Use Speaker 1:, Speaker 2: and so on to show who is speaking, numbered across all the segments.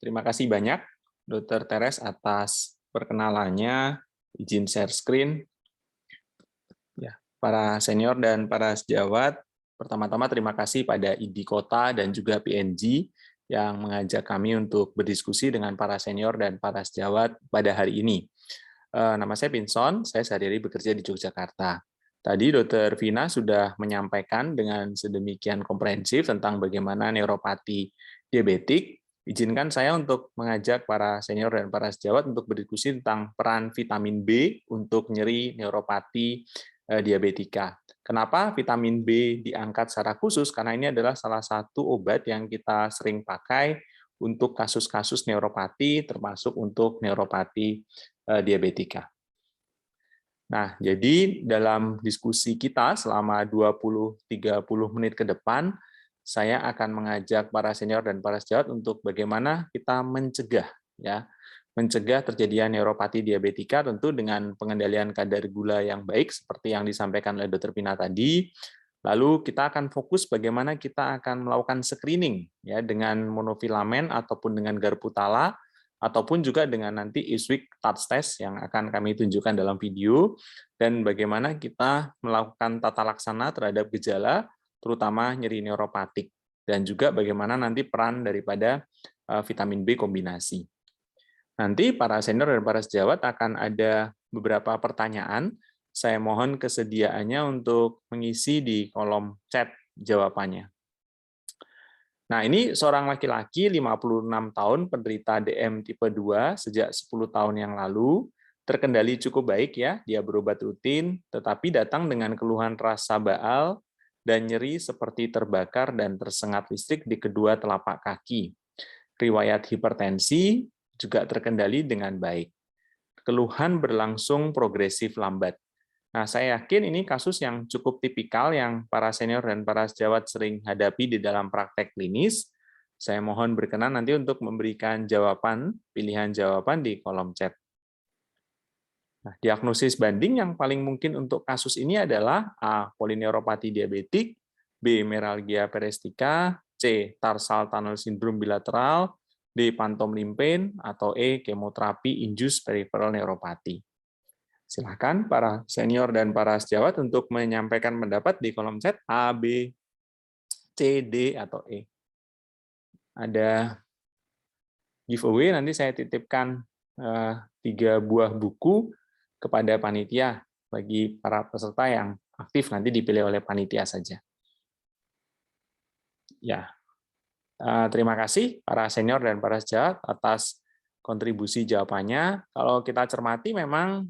Speaker 1: Terima kasih banyak, Dr. Teres, atas perkenalannya. Izin share screen. Ya, para senior dan para sejawat, pertama-tama terima kasih pada ID Kota dan juga PNG yang mengajak kami untuk berdiskusi dengan para senior dan para sejawat pada hari ini. Nama saya Pinson, saya sehari-hari bekerja di Yogyakarta. Tadi Dr. Vina sudah menyampaikan dengan sedemikian komprehensif tentang bagaimana neuropati diabetik. Izinkan saya untuk mengajak para senior dan para sejawat untuk berdiskusi tentang peran vitamin B untuk nyeri neuropati diabetika. Kenapa vitamin B diangkat secara khusus? Karena ini adalah salah satu obat yang kita sering pakai untuk kasus-kasus neuropati, termasuk untuk neuropati diabetika. Nah, jadi dalam diskusi kita selama 20-30 menit ke depan, saya akan mengajak para senior dan para sejawat untuk bagaimana kita mencegah terjadinya neuropati diabetika, tentu dengan pengendalian kadar gula yang baik seperti yang disampaikan oleh Dr. Pina tadi. Lalu kita akan fokus bagaimana kita akan melakukan screening dengan monofilamen ataupun dengan Garbutala, ataupun juga dengan nanti Ipswich touch test yang akan kami tunjukkan dalam video, dan bagaimana kita melakukan tata laksana terhadap gejala, terutama nyeri neuropatik, dan juga bagaimana nanti peran daripada vitamin B kombinasi. Nanti para senior dan para sejawat akan ada beberapa pertanyaan. Saya mohon kesediaannya untuk mengisi di kolom chat jawabannya. Nah, ini seorang laki-laki 56 tahun penderita DM tipe 2 sejak 10 tahun yang lalu, terkendali cukup baik ya, dia berobat rutin, tetapi datang dengan keluhan rasa baal dan nyeri seperti terbakar dan tersengat listrik di kedua telapak kaki. Riwayat hipertensi juga terkendali dengan baik. Keluhan berlangsung progresif lambat. Nah, saya yakin ini kasus yang cukup tipikal yang para senior dan para sejawat sering hadapi di dalam praktek klinis. Saya mohon berkenan nanti untuk memberikan jawaban, pilihan jawaban di kolom chat. Nah, diagnosis banding yang paling mungkin untuk kasus ini adalah A. Polineuropati diabetik, B. Meralgia perestika, C. Tarsal tunnel syndrome bilateral, D. Phantom limb pain, atau E. Kemoterapi induced peripheral neuropati. Silakan para senior dan para sejawat untuk menyampaikan pendapat di kolom chat A, B, C, D, atau E. Ada giveaway, nanti saya titipkan 3 buah buku kepada panitia bagi para peserta yang aktif, nanti dipilih oleh panitia saja. Ya, terima kasih para senior dan para sejawat atas kontribusi jawabannya. Kalau kita cermati memang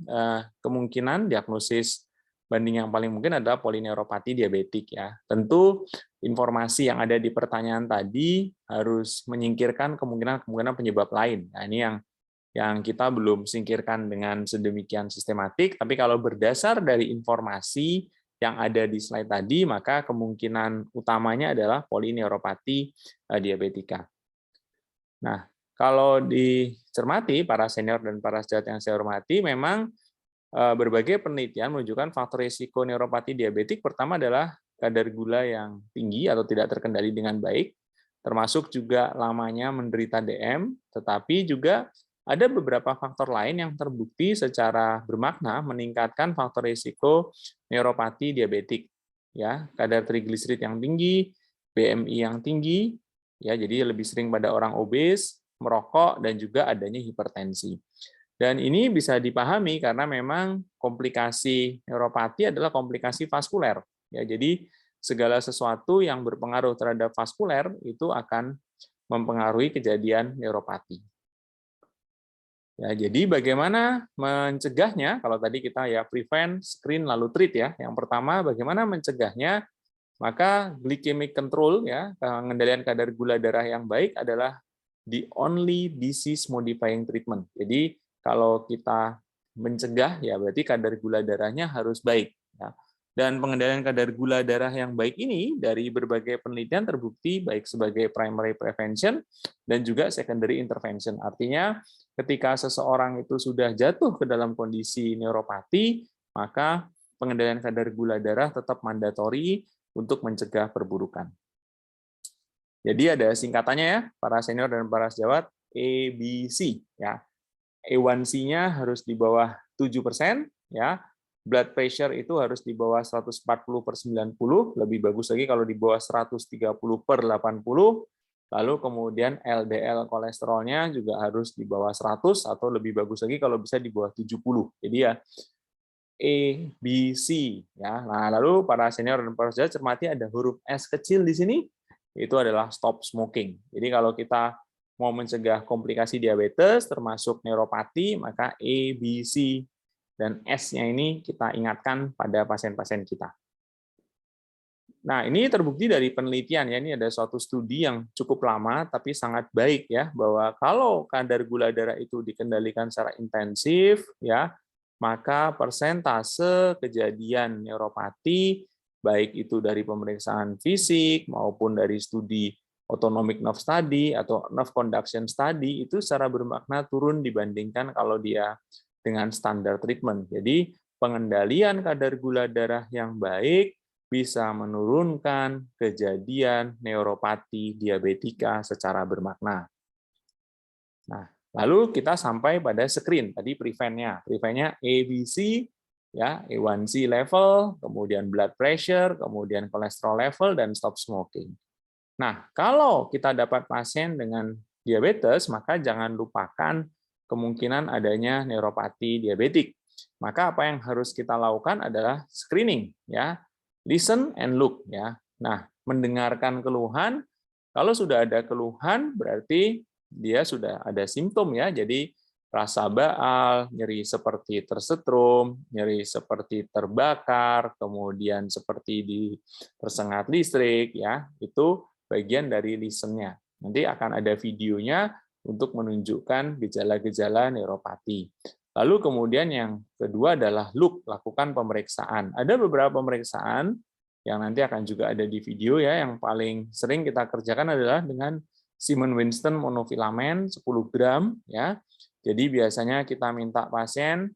Speaker 1: kemungkinan diagnosis banding yang paling mungkin adalah polineuropati diabetik ya. Tentu informasi yang ada di pertanyaan tadi harus menyingkirkan kemungkinan penyebab lain. Nah, ini yang kita belum singkirkan dengan sedemikian sistematik, tapi kalau berdasar dari informasi yang ada di slide tadi, maka kemungkinan utamanya adalah polineuropati diabetika. Nah, kalau dicermati para senior dan para sejawat yang saya hormati, memang berbagai penelitian menunjukkan faktor risiko neuropati diabetik pertama adalah kadar gula yang tinggi atau tidak terkendali dengan baik, termasuk juga lamanya menderita DM, tetapi juga ada beberapa faktor lain yang terbukti secara bermakna meningkatkan faktor risiko neuropati diabetik. Ya, kadar trigliserid yang tinggi, BMI yang tinggi, ya jadi lebih sering pada orang obes, merokok, dan juga adanya hipertensi. Dan ini bisa dipahami karena memang komplikasi neuropati adalah komplikasi vaskuler. Ya, jadi segala sesuatu yang berpengaruh terhadap vaskuler itu akan mempengaruhi kejadian neuropati. Ya, jadi bagaimana mencegahnya? Kalau tadi kita ya prevent, screen, lalu treat ya. Yang pertama bagaimana mencegahnya? Maka glycemic control ya, pengendalian kadar gula darah yang baik adalah the only disease modifying treatment. Jadi kalau kita mencegah ya berarti kadar gula darahnya harus baik ya. Dan pengendalian kadar gula darah yang baik ini dari berbagai penelitian terbukti baik sebagai primary prevention dan juga secondary intervention. Artinya ketika seseorang itu sudah jatuh ke dalam kondisi neuropati, maka pengendalian kadar gula darah tetap mandatori untuk mencegah perburukan. Jadi ada singkatannya ya, para senior dan para sejawat, ABC ya. A1C-nya harus di bawah 7%, ya. Blood pressure itu harus di bawah 140/90, lebih bagus lagi kalau di bawah 130/80. Lalu kemudian LDL kolesterolnya juga harus di bawah 100 atau lebih bagus lagi kalau bisa di bawah 70. Jadi ya A, B, C ya. Nah, lalu para senior dan para sejawat cermati ada huruf S kecil di sini, itu adalah stop smoking. Jadi kalau kita mau mencegah komplikasi diabetes termasuk neuropati, maka A, B, C, dan S-nya ini kita ingatkan pada pasien-pasien kita. Nah, ini terbukti dari penelitian ya, ini ada suatu studi yang cukup lama tapi sangat baik ya, bahwa kalau kadar gula darah itu dikendalikan secara intensif ya, maka persentase kejadian neuropati baik itu dari pemeriksaan fisik maupun dari studi autonomic nerve study atau nerve conduction study itu secara bermakna turun dibandingkan kalau dia dengan standar treatment. Jadi pengendalian kadar gula darah yang baik bisa menurunkan kejadian neuropati diabetika secara bermakna. Nah, lalu kita sampai pada screen tadi prevent-nya. Prevent-nya ABC ya, A1C level, kemudian blood pressure, kemudian kolesterol level dan stop smoking. Nah, kalau kita dapat pasien dengan diabetes, maka jangan lupakan kemungkinan adanya neuropati diabetik. Maka apa yang harus kita lakukan adalah screening, ya, listen and look, ya. Nah, mendengarkan keluhan. Kalau sudah ada keluhan, berarti dia sudah ada simptom, ya. Jadi rasa baal, nyeri seperti tersetrum, nyeri seperti terbakar, kemudian seperti tersengat listrik, ya, itu bagian dari listen-nya. Nanti akan ada videonya untuk menunjukkan gejala-gejala neuropati. Lalu kemudian yang kedua adalah look, lakukan pemeriksaan. Ada beberapa pemeriksaan yang nanti akan juga ada di video ya, yang paling sering kita kerjakan adalah dengan Siemens-Winston monofilamen 10 gram ya. Jadi biasanya kita minta pasien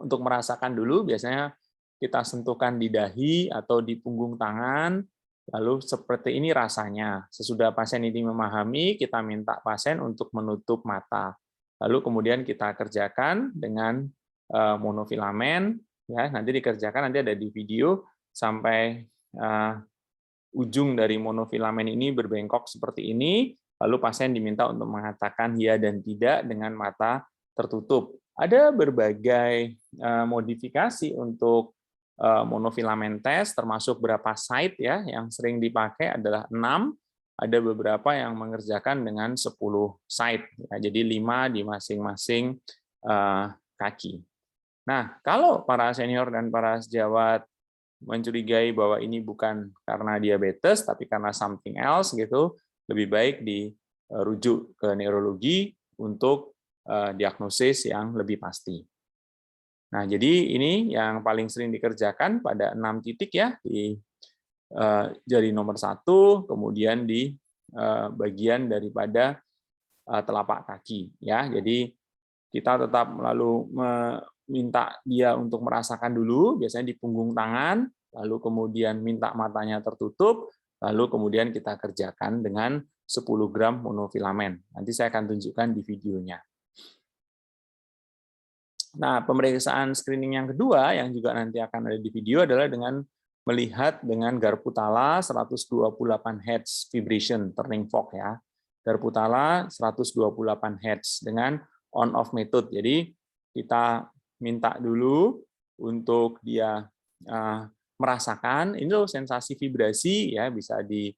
Speaker 1: untuk merasakan dulu, biasanya kita sentuhkan di dahi atau di punggung tangan. Lalu seperti ini rasanya. Sesudah pasien ini memahami, kita minta pasien untuk menutup mata. Lalu kemudian kita kerjakan dengan monofilamen, ya nanti dikerjakan, nanti ada di video sampai ujung dari monofilamen ini berbengkok seperti ini. Lalu pasien diminta untuk mengatakan ya dan tidak dengan mata tertutup. Ada berbagai modifikasi untuk monofilamen test, termasuk berapa site ya, yang sering dipakai adalah 6, ada beberapa yang mengerjakan dengan 10 site, ya, jadi 5 di masing-masing kaki. Nah, kalau para senior dan para sejawat mencurigai bahwa ini bukan karena diabetes, tapi karena something else gitu, lebih baik dirujuk ke neurologi untuk diagnosis yang lebih pasti. Nah, jadi ini yang paling sering dikerjakan pada 6 titik ya, di jari nomor 1, kemudian di bagian daripada telapak kaki. Ya, jadi kita tetap lalu meminta dia untuk merasakan dulu, biasanya di punggung tangan, lalu kemudian minta matanya tertutup, lalu kemudian kita kerjakan dengan 10 gram monofilamen. Nanti saya akan tunjukkan di videonya. Nah, pemeriksaan screening yang kedua yang juga nanti akan ada di video adalah dengan melihat dengan Garputala 128 Hz vibration turning fork ya. Garputala 128 Hz dengan on-off method. Jadi kita minta dulu untuk dia merasakan ini loh sensasi vibrasi ya, bisa di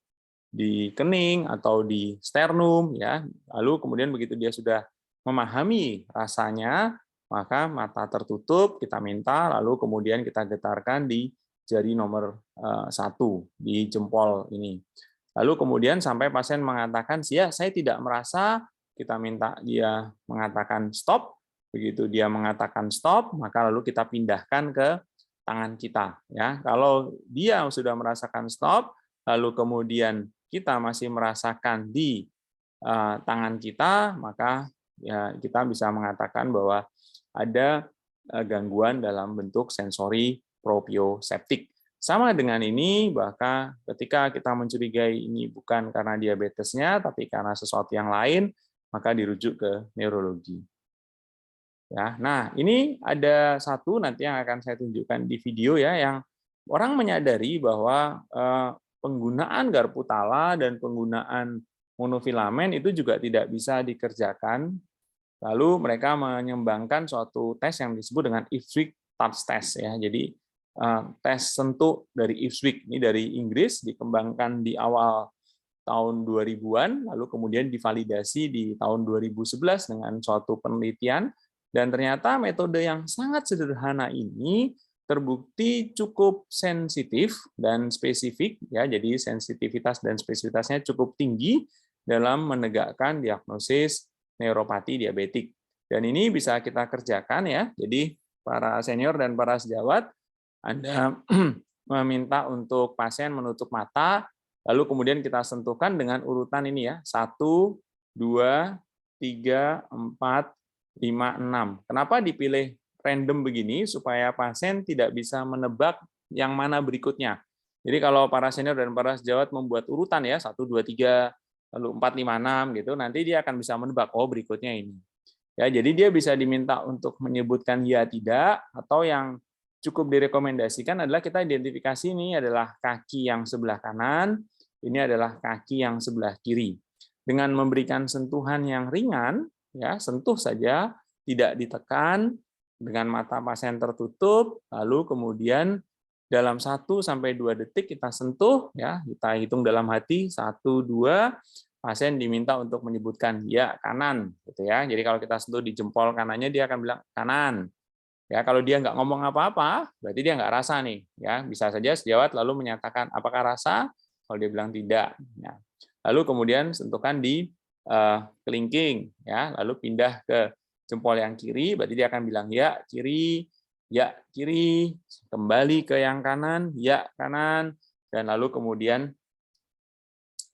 Speaker 1: kening atau di sternum ya. Lalu kemudian begitu dia sudah memahami rasanya, maka mata tertutup, kita minta, lalu kemudian kita getarkan di jari nomor 1, di jempol ini. Lalu kemudian sampai pasien mengatakan, ya saya tidak merasa, kita minta dia mengatakan stop, begitu dia mengatakan stop, maka lalu kita pindahkan ke tangan kita. Ya, kalau dia sudah merasakan stop, lalu kemudian kita masih merasakan di tangan kita, maka ya kita bisa mengatakan bahwa ada gangguan dalam bentuk sensori proprioceptik. Sama dengan ini, bahkan ketika kita mencurigai ini bukan karena diabetesnya, tapi karena sesuatu yang lain, maka dirujuk ke neurologi. Ya, nah ini ada satu nanti yang akan saya tunjukkan di video ya, yang orang menyadari bahwa penggunaan garpu tala dan penggunaan monofilamen itu juga tidak bisa dikerjakan. Lalu mereka mengembangkan suatu tes yang disebut dengan Ipswich touch test ya. Jadi tes sentuh dari Ipswich ini dari Inggris, dikembangkan di awal tahun 2000-an, lalu kemudian divalidasi di tahun 2011 dengan suatu penelitian, dan ternyata metode yang sangat sederhana ini terbukti cukup sensitif dan spesifik ya. Jadi sensitivitas dan spesifitasnya cukup tinggi dalam menegakkan diagnosis neuropati diabetik. Dan ini bisa kita kerjakan ya. Jadi para senior dan para sejawat, Anda meminta untuk pasien menutup mata, lalu kemudian kita sentuhkan dengan urutan ini ya, 1, 2, 3, 4, 5, 6. Kenapa dipilih random begini? Supaya pasien tidak bisa menebak yang mana berikutnya. Jadi kalau para senior dan para sejawat membuat urutan ya, 1, 2, 3, lalu 4, 5, 6 gitu, nanti dia akan bisa menebak, oh berikutnya ini. Ya, jadi dia bisa diminta untuk menyebutkan ya tidak, atau yang cukup direkomendasikan adalah kita identifikasi ini adalah kaki yang sebelah kanan, ini adalah kaki yang sebelah kiri. Dengan memberikan sentuhan yang ringan, ya sentuh saja, tidak ditekan, dengan mata pasien tertutup, lalu kemudian dalam 1-2 detik kita sentuh, ya kita hitung dalam hati 1, 2, pasien diminta untuk menyebutkan ya kanan, gitu ya. Jadi kalau kita sentuh di jempol kanannya dia akan bilang kanan. Ya, kalau dia nggak ngomong apa-apa, berarti dia nggak rasa nih. Ya, bisa saja sejawat lalu menyatakan apakah rasa. Kalau dia bilang tidak, ya. Lalu kemudian sentuhkan di kelingking, ya. Lalu pindah ke jempol yang kiri, berarti dia akan bilang ya kiri, kembali ke yang kanan, ya kanan, dan lalu kemudian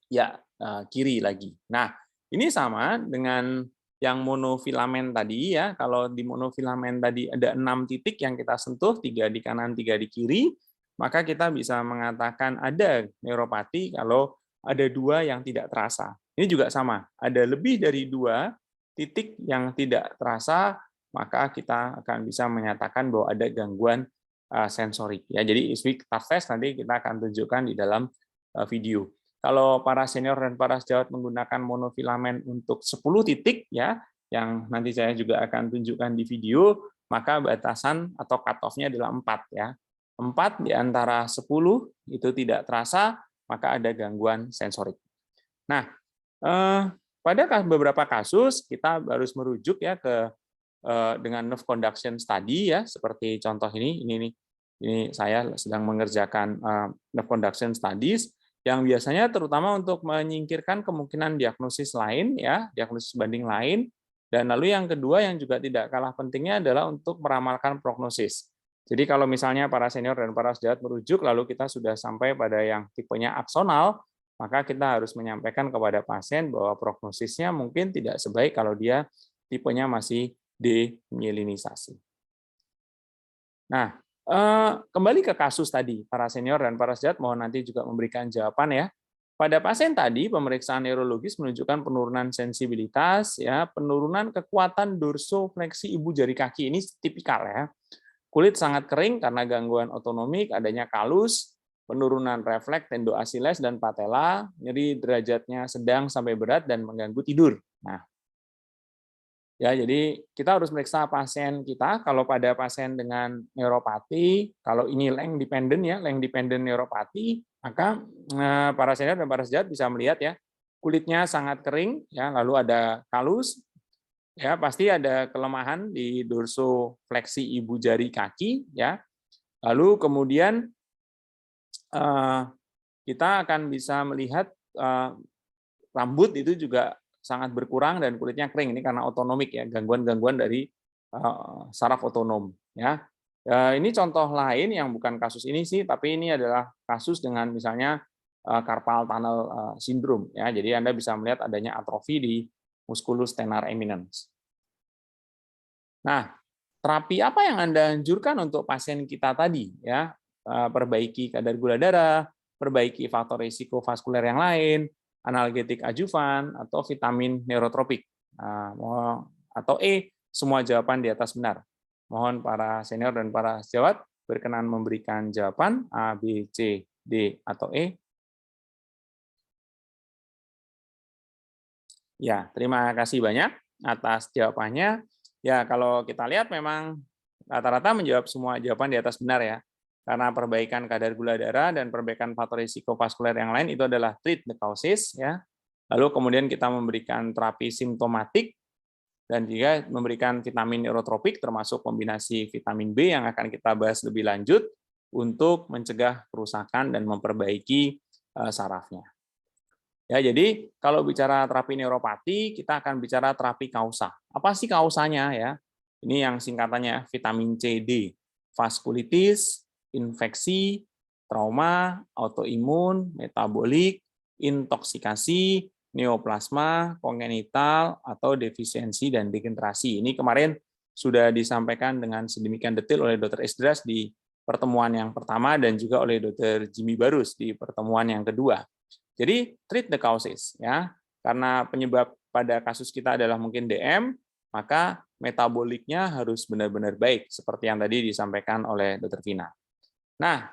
Speaker 1: ya kiri lagi. Nah, ini sama dengan yang monofilamen tadi ya. Kalau di monofilamen tadi ada 6 titik yang kita sentuh, 3 di kanan, 3 di kiri, maka kita bisa mengatakan ada neuropati kalau ada 2 yang tidak terasa. Ini juga sama, ada lebih dari 2 titik yang tidak terasa, maka kita akan bisa menyatakan bahwa ada gangguan sensorik. Ya, jadi Ipswich touch test nanti kita akan tunjukkan di dalam video. Kalau para senior dan para sejawat menggunakan monofilamen untuk 10 titik ya, yang nanti saya juga akan tunjukkan di video, maka batasan atau cut-off-nya adalah 4 ya. 4 di antara 10 itu tidak terasa, maka ada gangguan sensorik. Nah, pada beberapa kasus kita harus merujuk ya ke dengan nerve conduction study ya, seperti contoh ini saya sedang mengerjakan nerve conduction studies yang biasanya terutama untuk menyingkirkan kemungkinan diagnosis lain ya, diagnosis banding lain, dan lalu yang kedua yang juga tidak kalah pentingnya adalah untuk meramalkan prognosis. Jadi kalau misalnya para senior dan para sejawat merujuk lalu kita sudah sampai pada yang tipenya aksonal, maka kita harus menyampaikan kepada pasien bahwa prognosisnya mungkin tidak sebaik kalau dia tipenya masih demyelinisasi. Nah, kembali ke kasus tadi, para senior dan para sejawat mohon nanti juga memberikan jawaban ya. Pada pasien tadi, pemeriksaan neurologis menunjukkan penurunan sensibilitas, ya, penurunan kekuatan dorsofleksi ibu jari kaki. Ini tipikal ya. Kulit sangat kering karena gangguan otonomik, adanya kalus, penurunan refleks tendoasiles dan patella, nyeri derajatnya sedang sampai berat dan mengganggu tidur. Nah, ya, jadi kita harus meriksa pasien kita. Kalau pada pasien dengan neuropati, kalau ini length dependent ya, length dependent neuropati, maka para senior dan para sejawat bisa melihat ya, kulitnya sangat kering ya, lalu ada kalus, ya pasti ada kelemahan di dorsofleksi ibu jari kaki ya. Lalu kemudian kita akan bisa melihat rambut itu juga sangat berkurang dan kulitnya kering. Ini karena otonomik ya, gangguan-gangguan dari saraf otonom ya. Ini contoh lain yang bukan kasus ini sih, tapi ini adalah kasus dengan misalnya carpal tunnel syndrome ya. Jadi Anda bisa melihat adanya atrofi di musculus tenar eminens. Nah, terapi apa yang Anda anjurkan untuk pasien kita tadi ya? perbaiki kadar gula darah, perbaiki faktor risiko vaskuler yang lain, analgetik adjuvan, atau vitamin neurotropik. Atau E, semua jawaban di atas benar. Mohon para senior dan para sejawat berkenan memberikan jawaban A, B, C, D, atau E. Ya, terima kasih banyak atas jawabannya. Ya, kalau kita lihat memang rata-rata menjawab semua jawaban di atas benar ya. Karena perbaikan kadar gula darah dan perbaikan faktor risiko vaskuler yang lain itu adalah treat the causes ya. Lalu kemudian kita memberikan terapi simptomatik dan juga memberikan vitamin neurotropik termasuk kombinasi vitamin B yang akan kita bahas lebih lanjut untuk mencegah kerusakan dan memperbaiki sarafnya. Ya, jadi kalau bicara terapi neuropati, kita akan bicara terapi kausa. Apa sih kausanya ya? Ini yang singkatannya vitamin C, D. Vaskulitis, infeksi, trauma, autoimun, metabolik, intoksikasi, neoplasma, kongenital, atau defisiensi dan degenerasi. Ini kemarin sudah disampaikan dengan sedemikian detail oleh Dr. Esdras di pertemuan yang pertama dan juga oleh Dr. Jimmy Barus di pertemuan yang kedua. Jadi treat the causes ya. Karena penyebab pada kasus kita adalah mungkin DM, maka metaboliknya harus benar-benar baik seperti yang tadi disampaikan oleh Dr. Vina. Nah,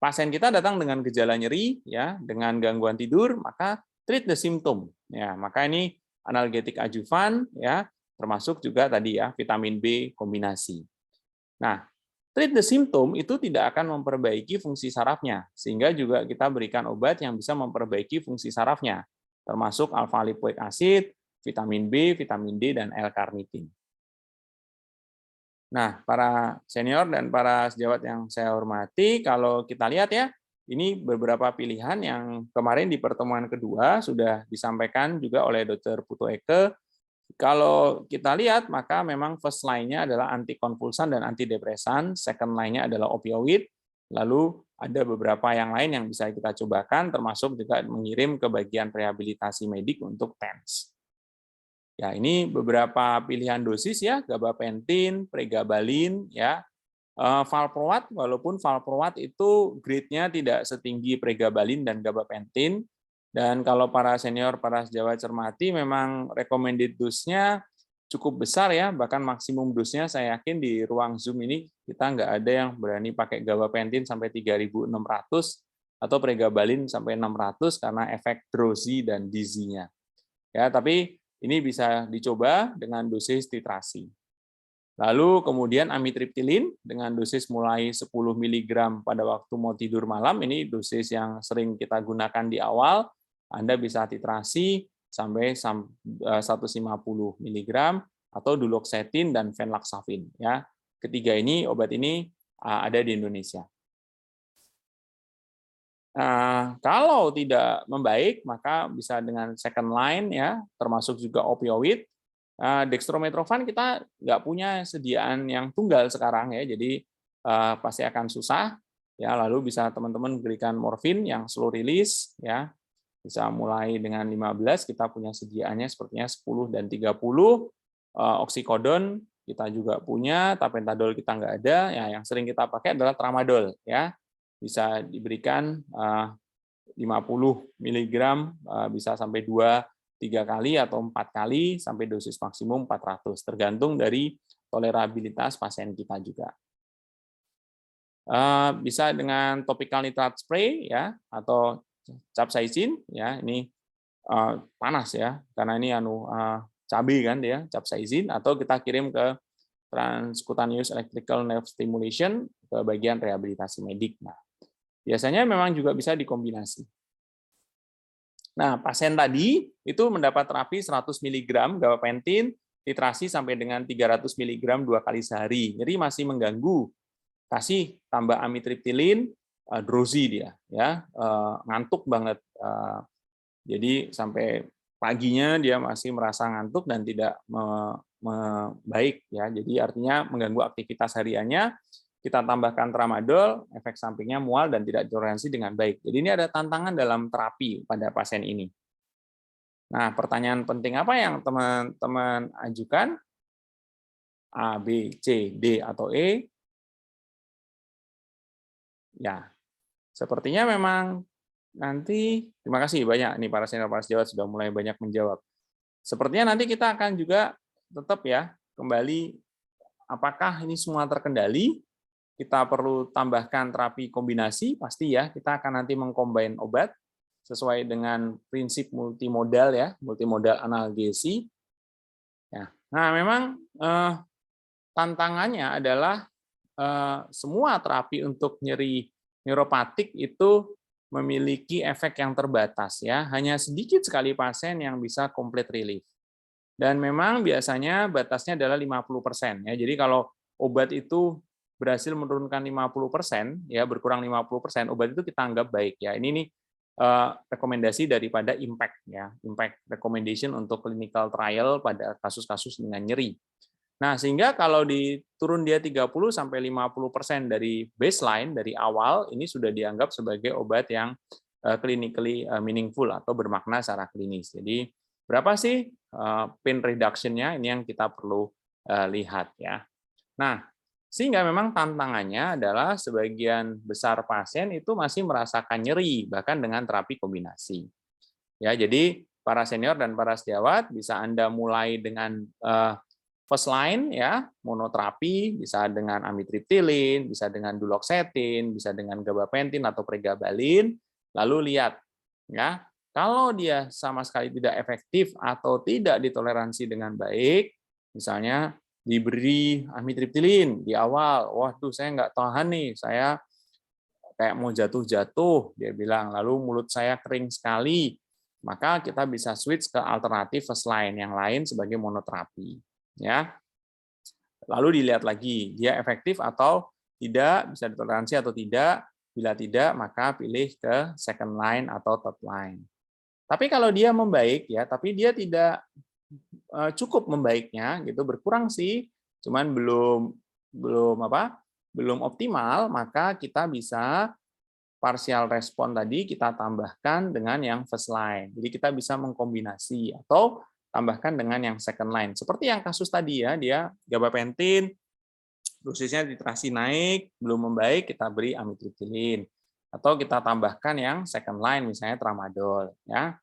Speaker 1: pasien kita datang dengan gejala nyeri ya, dengan gangguan tidur, maka treat the symptom. Ya, maka ini analgetik adjuvan ya, termasuk juga tadi ya vitamin B kombinasi. Nah, treat the symptom itu tidak akan memperbaiki fungsi sarafnya, sehingga juga kita berikan obat yang bisa memperbaiki fungsi sarafnya, termasuk alfa lipoic acid, vitamin B, vitamin D, dan L-karnitin. Nah, para senior dan para sejawat yang saya hormati, kalau kita lihat ya, ini beberapa pilihan yang kemarin di pertemuan kedua sudah disampaikan juga oleh Dr. Putu Eke. Kalau kita lihat, maka memang first line-nya adalah antikonvulsan dan antidepresan, second line-nya adalah opioid, lalu ada beberapa yang lain yang bisa kita cobakan, termasuk juga mengirim ke bagian rehabilitasi medik untuk TENS. Ya, ini beberapa pilihan dosis ya, gabapentin, pregabalin, ya, valproat, walaupun valproat itu grade-nya tidak setinggi pregabalin dan gabapentin. Dan kalau para senior, para sejawat cermati, memang recommended dose-nya cukup besar ya, bahkan maksimum dose-nya saya yakin di ruang Zoom ini kita nggak ada yang berani pakai gabapentin sampai 3.600 atau pregabalin sampai 600 karena efek drowsy dan dizzy-nya. Ya, tapi ini bisa dicoba dengan dosis titrasi. Lalu kemudian amitriptilin dengan dosis mulai 10 mg pada waktu mau tidur malam, ini dosis yang sering kita gunakan di awal. Anda bisa titrasi sampai 150 mg atau duloxetin dan venlafaxine ya. Ketiga ini obat ini ada di Indonesia. Kalau tidak membaik maka bisa dengan second line ya, termasuk juga opioid. Dextromethorphan kita nggak punya sediaan yang tunggal sekarang ya, jadi pasti akan susah ya. Lalu bisa teman-teman berikan morfin yang slow release ya, bisa mulai dengan 15, kita punya sediaannya sepertinya 10 dan 30. Oksikodon kita juga punya, tapentadol kita nggak ada ya. Yang sering kita pakai adalah tramadol ya, bisa diberikan 50 mg bisa sampai 2-3 kali atau 4 kali sampai dosis maksimum 400, tergantung dari tolerabilitas pasien kita juga. Bisa dengan topical nitrat spray ya, atau capsaicin ya, ini panas ya karena ini cabai kan dia, capsaicin, atau kita kirim ke transcutaneous electrical nerve stimulation ke bagian rehabilitasi medik. Nah, biasanya memang juga bisa dikombinasi. Nah, pasien tadi itu mendapat terapi 100 mg gabapentin, titrasi sampai dengan 300 mg 2 kali sehari. Nyeri masih mengganggu. Kasih tambah amitriptilin, drowsy dia, ya, ngantuk banget. Jadi sampai paginya dia masih merasa ngantuk dan tidak baik, ya. Jadi artinya mengganggu aktivitas hariannya. Kita tambahkan tramadol, efek sampingnya mual dan tidak toleransi dengan baik. Jadi ini ada tantangan dalam terapi pada pasien ini. Nah, pertanyaan penting apa yang teman-teman ajukan? A, B, C, D, atau E? Ya, sepertinya memang nanti terima kasih banyak nih para senior para sejawat sudah mulai banyak menjawab. Sepertinya nanti kita akan juga tetap ya kembali apakah ini semua terkendali, kita perlu tambahkan terapi kombinasi, pasti ya, kita akan nanti mengcombine obat sesuai dengan prinsip multimodal ya, multimodal analgesi. Ya. Nah, memang tantangannya adalah semua terapi untuk nyeri neuropatik itu memiliki efek yang terbatas ya, hanya sedikit sekali pasien yang bisa complete relief. Dan memang biasanya batasnya adalah 50% ya. Jadi kalau obat itu berhasil menurunkan 50% ya, berkurang 50%, obat itu kita anggap baik ya. Ini nih rekomendasi daripada impact ya, impact recommendation untuk clinical trial pada kasus-kasus dengan nyeri. Nah, sehingga kalau diturun dia 30 sampai 50% dari baseline dari awal ini sudah dianggap sebagai obat yang clinically meaningful atau bermakna secara klinis. Jadi berapa sih pain reduction-nya ini yang kita perlu lihat ya. Nah, sehingga memang tantangannya adalah sebagian besar pasien itu masih merasakan nyeri bahkan dengan terapi kombinasi. Ya, jadi para senior dan para sejawat bisa Anda mulai dengan first line ya, monoterapi, bisa dengan amitriptilin, bisa dengan duloxetin, bisa dengan gabapentin atau pregabalin, lalu lihat ya, kalau dia sama sekali tidak efektif atau tidak ditoleransi dengan baik, misalnya diberi amitriptilin di awal, waduh saya nggak tahan nih, saya kayak mau jatuh-jatuh, dia bilang, lalu mulut saya kering sekali, maka kita bisa switch ke alternatif first line yang lain sebagai monoterapi. Ya, lalu dilihat lagi dia efektif atau tidak, bisa ditoleransi atau tidak. Bila tidak, maka pilih ke second line atau third line. Tapi kalau dia membaik ya, tapi dia tidak cukup membaiknya gitu, berkurang sih, cuman belum optimal, maka kita bisa partial respon tadi kita tambahkan dengan yang first line. Jadi kita bisa mengkombinasi atau tambahkan dengan yang second line. Seperti yang kasus tadi ya, dia gabapentin, dosisnya titrasi naik, belum membaik, kita beri amitriptilin. Atau kita tambahkan yang second line, misalnya tramadol. Ya.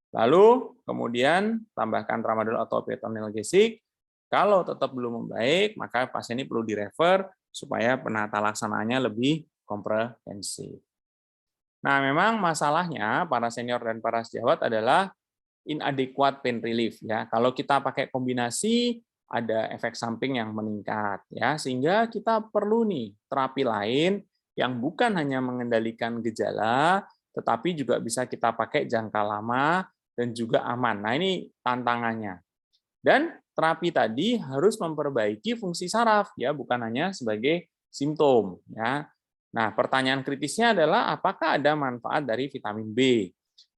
Speaker 1: Lalu kemudian tambahkan tramadol atau opiat analgesik. Kalau tetap belum membaik, maka pasien ini perlu direfer supaya penata laksanaannya lebih komprehensif. Nah, memang masalahnya para senior dan para sejawat adalah inadequate pain relief ya. Kalau kita pakai kombinasi ada efek samping yang meningkat ya, sehingga kita perlu nih terapi lain yang bukan hanya mengendalikan gejala tetapi juga bisa kita pakai jangka lama dan juga aman. Nah, ini tantangannya. Dan terapi tadi harus memperbaiki fungsi saraf ya, bukan hanya sebagai simptom ya. Nah, pertanyaan kritisnya adalah apakah ada manfaat dari vitamin B?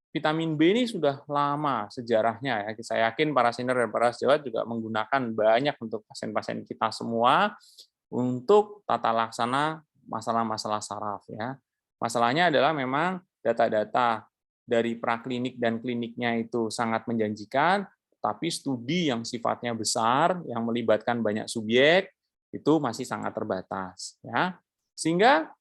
Speaker 1: Vitamin B ini sudah lama sejarahnya ya. Saya yakin para senior dan para sejawat juga menggunakan banyak untuk pasien-pasien kita semua untuk tata laksana masalah-masalah saraf ya. Masalahnya adalah memang data-data dari praklinik dan kliniknya itu sangat menjanjikan, tapi studi yang sifatnya besar yang melibatkan banyak subjek itu masih sangat terbatas ya. Sehingga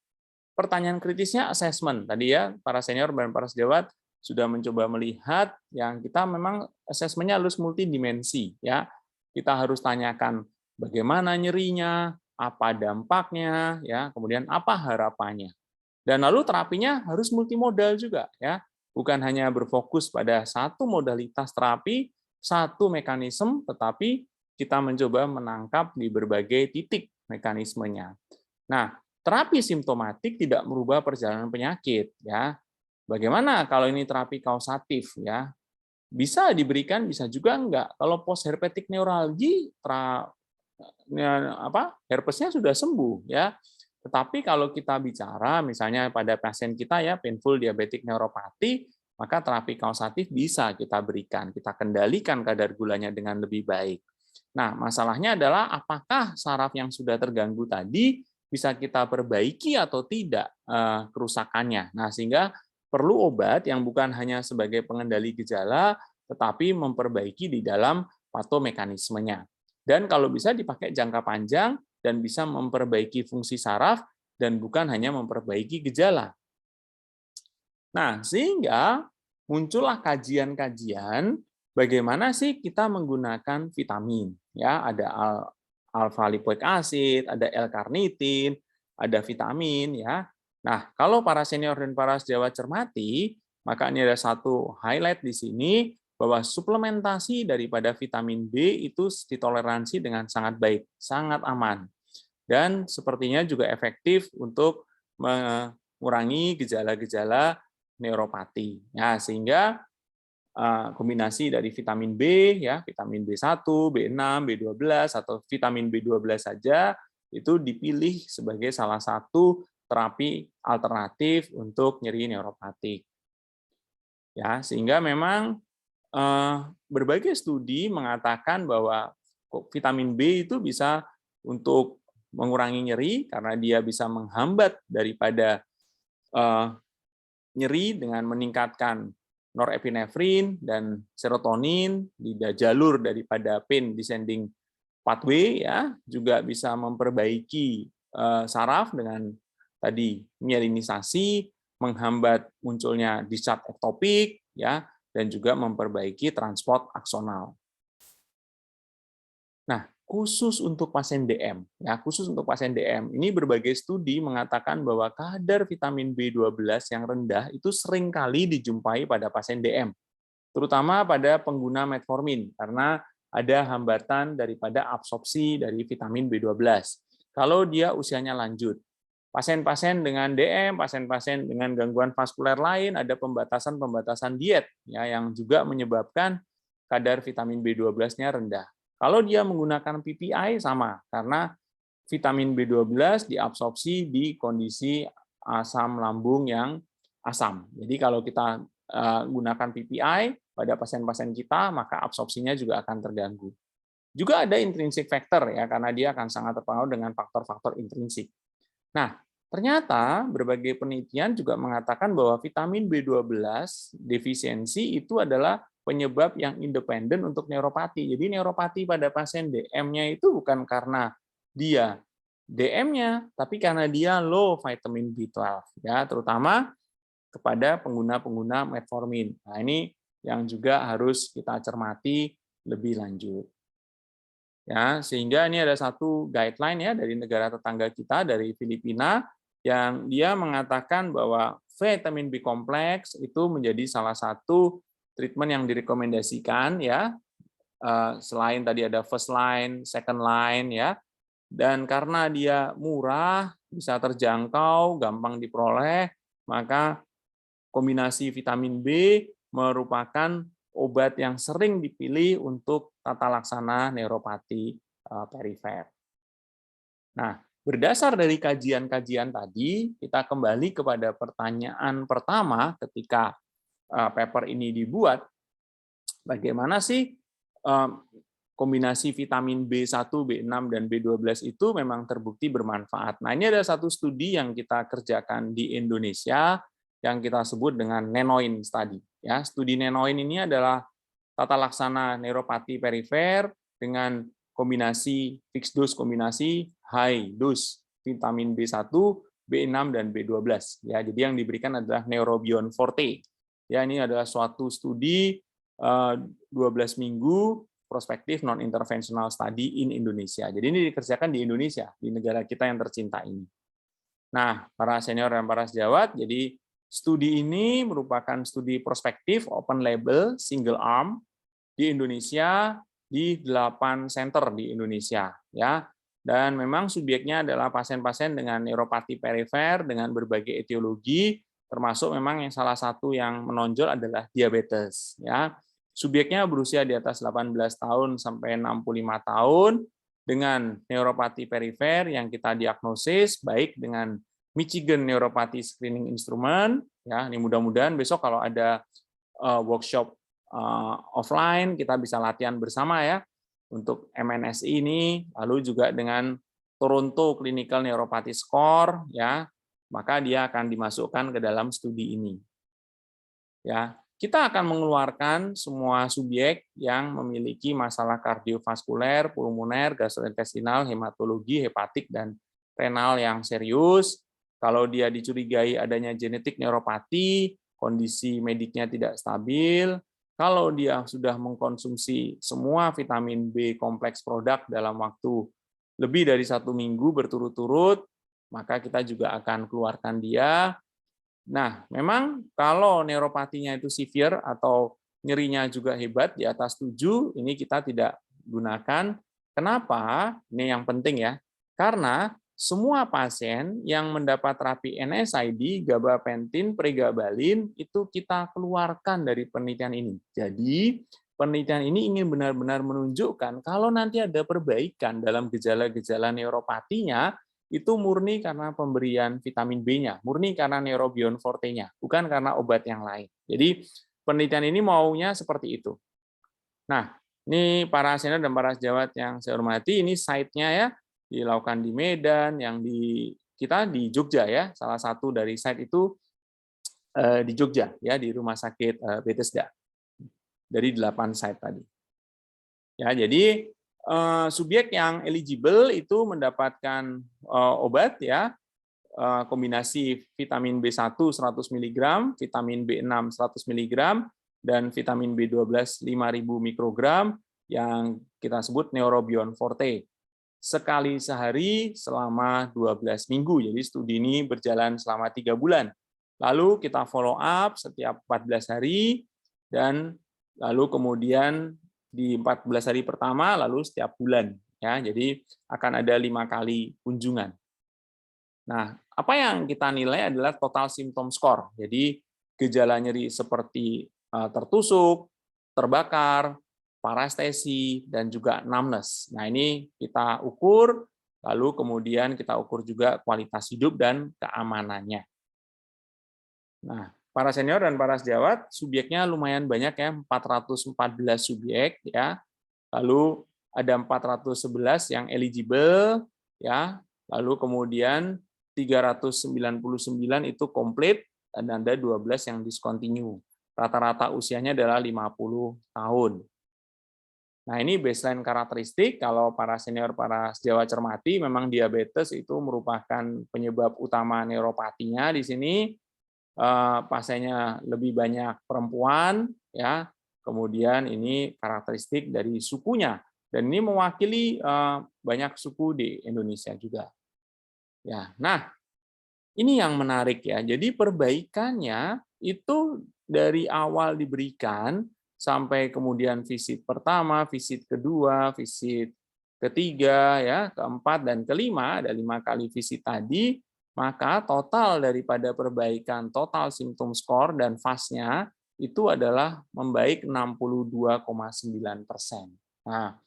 Speaker 1: pertanyaan kritisnya assessment. Tadi ya, para senior dan para sejawat sudah mencoba melihat yang kita memang assessment-nya harus multidimensi. Ya. Kita harus tanyakan bagaimana nyerinya, apa dampaknya, ya, kemudian apa harapannya. Dan lalu terapinya harus multimodal juga. Ya. Bukan hanya berfokus pada satu modalitas terapi, satu mekanisme, tetapi kita mencoba menangkap di berbagai titik mekanismenya. Nah, terapi simptomatik tidak merubah perjalanan penyakit ya. Bagaimana kalau ini terapi kausatif ya? Bisa diberikan, bisa juga enggak. Kalau post herpetic neuralgi herpesnya sudah sembuh ya. Tetapi kalau kita bicara misalnya pada pasien kita ya painful diabetic neuropathy, maka terapi kausatif bisa kita berikan, kita kendalikan kadar gulanya dengan lebih baik. Nah, masalahnya adalah apakah saraf yang sudah terganggu tadi bisa kita perbaiki atau tidak kerusakannya. Nah, sehingga perlu obat yang bukan hanya sebagai pengendali gejala, tetapi memperbaiki di dalam patomekanismenya. Dan kalau bisa dipakai jangka panjang dan bisa memperbaiki fungsi saraf dan bukan hanya memperbaiki gejala. Nah, sehingga muncullah kajian-kajian bagaimana sih kita menggunakan vitamin. Ya, ada alfa lipoic acid, ada L-karnitin, ada vitamin ya. Nah, kalau para senior dan para sejawat cermati, maka ini ada satu highlight di sini bahwa suplementasi daripada vitamin B itu ditoleransi dengan sangat baik, sangat aman. Dan sepertinya juga efektif untuk mengurangi gejala-gejala neuropati. Ya, sehingga kombinasi dari vitamin B, ya, vitamin B1, B6, B12, atau vitamin B12 saja, itu dipilih sebagai salah satu terapi alternatif untuk nyeri neuropatik. Ya, sehingga memang berbagai studi mengatakan bahwa vitamin B itu bisa untuk mengurangi nyeri karena dia bisa menghambat daripada nyeri dengan meningkatkan norepinefrin dan serotonin di jalur daripada pain descending pathway, ya, juga bisa memperbaiki saraf dengan tadi myelinisasi, menghambat munculnya discharge ektopik, ya, dan juga memperbaiki transport aksonal. Nah, khusus untuk pasien DM, ya, khusus untuk pasien DM, ini berbagai studi mengatakan bahwa kadar vitamin B12 yang rendah itu seringkali dijumpai pada pasien DM, terutama pada pengguna metformin, karena ada hambatan daripada absorpsi dari vitamin B12. Kalau dia usianya lanjut, pasien-pasien dengan DM, pasien-pasien dengan gangguan vaskuler lain, ada pembatasan-pembatasan diet, ya, yang juga menyebabkan kadar vitamin B12-nya rendah. Kalau dia menggunakan PPI sama, karena vitamin B12 diabsorpsi di kondisi asam lambung yang asam. Jadi kalau kita gunakan PPI pada pasien-pasien kita, maka absorpsinya juga akan terganggu. Juga ada intrinsic factor, ya, karena dia akan sangat terpengaruh dengan faktor-faktor intrinsik. Nah, ternyata berbagai penelitian juga mengatakan bahwa vitamin B12 defisiensi itu adalah penyebab yang independen untuk neuropati. Jadi neuropati pada pasien DM-nya itu bukan karena dia DM-nya, tapi karena dia low vitamin B12, ya, terutama kepada pengguna-pengguna metformin. Nah, ini yang juga harus kita cermati lebih lanjut. Ya, sehingga ini ada satu guideline, ya, dari negara tetangga kita, dari Filipina, yang dia mengatakan bahwa vitamin B kompleks itu menjadi salah satu treatment yang direkomendasikan, ya, selain tadi ada first line, second line, ya, dan karena dia murah, bisa terjangkau, gampang diperoleh, maka kombinasi vitamin B merupakan obat yang sering dipilih untuk tata laksana neuropati perifer. Nah, berdasar dari kajian-kajian tadi, kita kembali kepada pertanyaan pertama ketika paper ini dibuat, bagaimana sih kombinasi vitamin B1, B6, dan B12 itu memang terbukti bermanfaat. Nah, ini ada satu studi yang kita kerjakan di Indonesia yang kita sebut dengan NENOIN study. Ya, studi NENOIN ini adalah tata laksana neuropati perifer dengan kombinasi fixed dose kombinasi high dose vitamin B1, B6, dan B12. Ya, jadi yang diberikan adalah Neurobion Forte. Ya, ini adalah suatu studi 12 minggu prospektif non-interventional study in Indonesia. Jadi ini dikerjakan di Indonesia, di negara kita yang tercinta ini. Nah, para senior dan para sejawat, jadi studi ini merupakan studi prospektif open label single arm di Indonesia di 8 center di Indonesia, ya. Dan memang subjeknya adalah pasien-pasien dengan neuropati perifer dengan berbagai etiologi, termasuk memang yang salah satu yang menonjol adalah diabetes, ya. Subjeknya berusia di atas 18 tahun sampai 65 tahun dengan neuropati perifer yang kita diagnosis baik dengan Michigan Neuropathy Screening Instrument, ya. Ini mudah-mudahan besok kalau ada workshop offline kita bisa latihan bersama, ya, untuk MNSI ini, lalu juga dengan Toronto Clinical Neuropathy Score, ya, maka dia akan dimasukkan ke dalam studi ini. Ya, kita akan mengeluarkan semua subjek yang memiliki masalah kardiovaskuler, pulmoner, gastrointestinal, hematologi, hepatik, dan renal yang serius, Kalau dia dicurigai adanya genetik neuropati, kondisi mediknya tidak stabil, kalau dia sudah mengkonsumsi semua vitamin B kompleks produk dalam waktu lebih dari 1 minggu berturut-turut, maka kita juga akan keluarkan dia. Nah, memang kalau neuropatinya itu severe atau nyerinya juga hebat di atas 7, ini kita tidak gunakan. Kenapa? Ini yang penting ya. Karena semua pasien yang mendapat terapi NSAID, gabapentin, pregabalin, itu kita keluarkan dari penelitian ini. Jadi, penelitian ini ingin benar-benar menunjukkan kalau nanti ada perbaikan dalam gejala-gejala neuropatinya, itu murni karena pemberian vitamin B-nya, murni karena neurobion forte-nya, bukan karena obat yang lain. Jadi penelitian ini maunya seperti itu. Nah, ini para senior dan para sejawat yang saya hormati, ini site-nya ya, dilakukan di Medan, yang di kita di Jogja ya, salah satu dari site itu di Jogja ya, di Rumah Sakit Bethesda. Dari 8 site tadi. Ya, jadi subjek yang eligible itu mendapatkan obat ya, kombinasi vitamin B1 100 mg, vitamin B6 100 mg, dan vitamin B12 5000 mikrogram yang kita sebut neurobion forte. Sekali sehari selama 12 minggu. Jadi studi ini berjalan selama 3 bulan. Lalu kita follow up setiap 14 hari, dan lalu kemudian di 14 hari pertama, lalu setiap bulan. Ya, jadi akan ada 5 kali kunjungan. Nah, apa yang kita nilai adalah total symptom score. Jadi gejala nyeri seperti tertusuk, terbakar, parestesi, dan juga numbness. Nah, ini kita ukur, lalu kemudian kita ukur juga kualitas hidup dan keamanannya. Nah, para senior dan para sejawat, subjeknya lumayan banyak ya, 414 subjek ya. Lalu ada 411 yang eligible ya. Lalu kemudian 399 itu komplit, dan ada 12 yang discontinue. Rata-rata usianya adalah 50 tahun. Nah, ini baseline karakteristik. Kalau para senior, para sejawat cermati, memang diabetes itu merupakan penyebab utama neuropatinya di sini. Pasiennya lebih banyak perempuan, ya. Kemudian ini karakteristik dari sukunya, dan ini mewakili banyak suku di Indonesia juga. Ya, nah ini yang menarik ya. Jadi perbaikannya itu dari awal diberikan sampai kemudian visit pertama, visit kedua, visit ketiga, ya, keempat dan kelima, ada 5 kali visit tadi, maka total daripada perbaikan total symptom score dan FAS-nya itu adalah membaik 62,9%. Nah,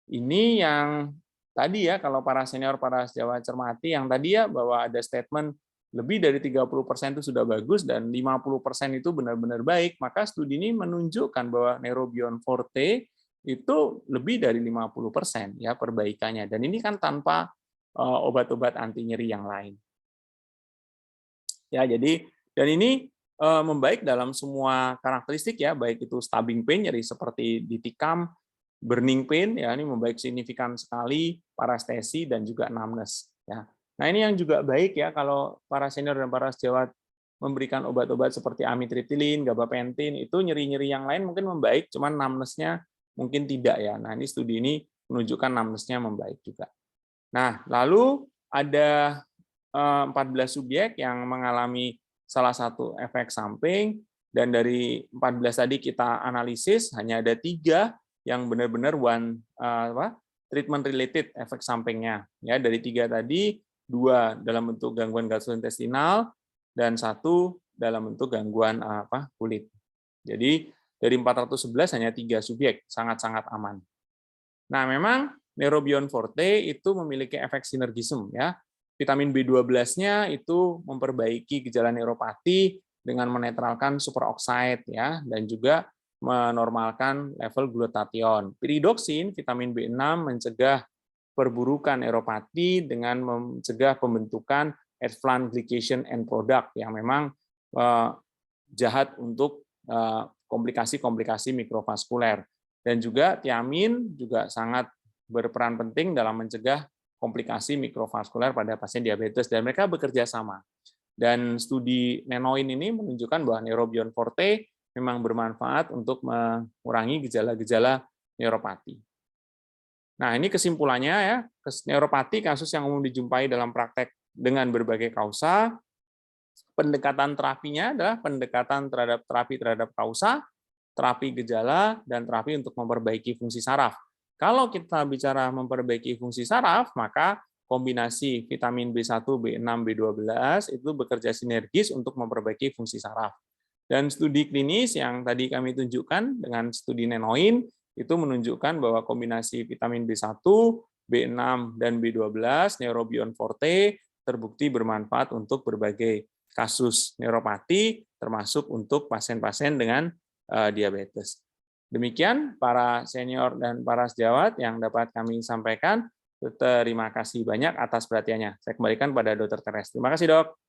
Speaker 1: ini yang tadi ya, kalau para senior, para sejawat cermati, yang tadi ya, bahwa ada statement lebih dari 30% itu sudah bagus dan 50% itu benar-benar baik, maka studi ini menunjukkan bahwa neurobion forte itu lebih dari 50% ya perbaikannya. Dan ini kan tanpa obat-obat anti nyeri yang lain. Ya, jadi dan ini membaik dalam semua karakteristik ya, baik itu stabbing pain, nyeri seperti ditikam, burning pain ya, ini membaik signifikan sekali, parestesi dan juga numbness ya. Nah, ini yang juga baik ya, kalau para senior dan para sejawat memberikan obat-obat seperti amitriptilin, gabapentin, itu nyeri-nyeri yang lain mungkin membaik, cuman numbness-nya mungkin tidak ya. Nah, ini studi ini menunjukkan numbness-nya membaik juga. Nah, lalu ada 14 subjek yang mengalami salah satu efek samping, dan dari 14 tadi kita analisis hanya ada 3 yang benar-benar treatment related efek sampingnya. Ya, dari 3 tadi, 2 dalam bentuk gangguan gastrointestinal dan 1 dalam bentuk gangguan kulit. Jadi dari 411 hanya 3 subjek, sangat-sangat aman. Nah, memang neurobion forte itu memiliki efek sinergisme ya. Vitamin B12-nya itu memperbaiki gejala neuropati dengan menetralkan superoxide ya, dan juga menormalkan level glutathione. Piridoksin, vitamin B6 mencegah perburukan neuropati dengan mencegah pembentukan Edflan glycation end product yang memang jahat untuk komplikasi-komplikasi mikrovaskuler. Dan juga tiamin juga sangat berperan penting dalam mencegah komplikasi mikrovaskuler pada pasien diabetes, dan mereka bekerja sama. Dan studi Nenoin ini menunjukkan bahwa Neurobion Forte memang bermanfaat untuk mengurangi gejala-gejala neuropati. Nah, ini kesimpulannya ya, neuropati kasus yang umum dijumpai dalam praktek dengan berbagai kausa. Pendekatan terapinya adalah pendekatan terhadap terapi terhadap kausa, terapi gejala, dan terapi untuk memperbaiki fungsi saraf. Kalau kita bicara memperbaiki fungsi saraf, maka kombinasi vitamin B1, B6, B12 itu bekerja sinergis untuk memperbaiki fungsi saraf. Dan studi klinis yang tadi kami tunjukkan dengan studi Nenoin itu menunjukkan bahwa kombinasi vitamin B1, B6, dan B12, Neurobion Forte, terbukti bermanfaat untuk berbagai kasus neuropati, termasuk untuk pasien-pasien dengan diabetes. Demikian para senior dan para sejawat yang dapat kami sampaikan. Terima kasih banyak atas perhatiannya. Saya kembalikan pada Dr. Teres. Terima kasih, Dok.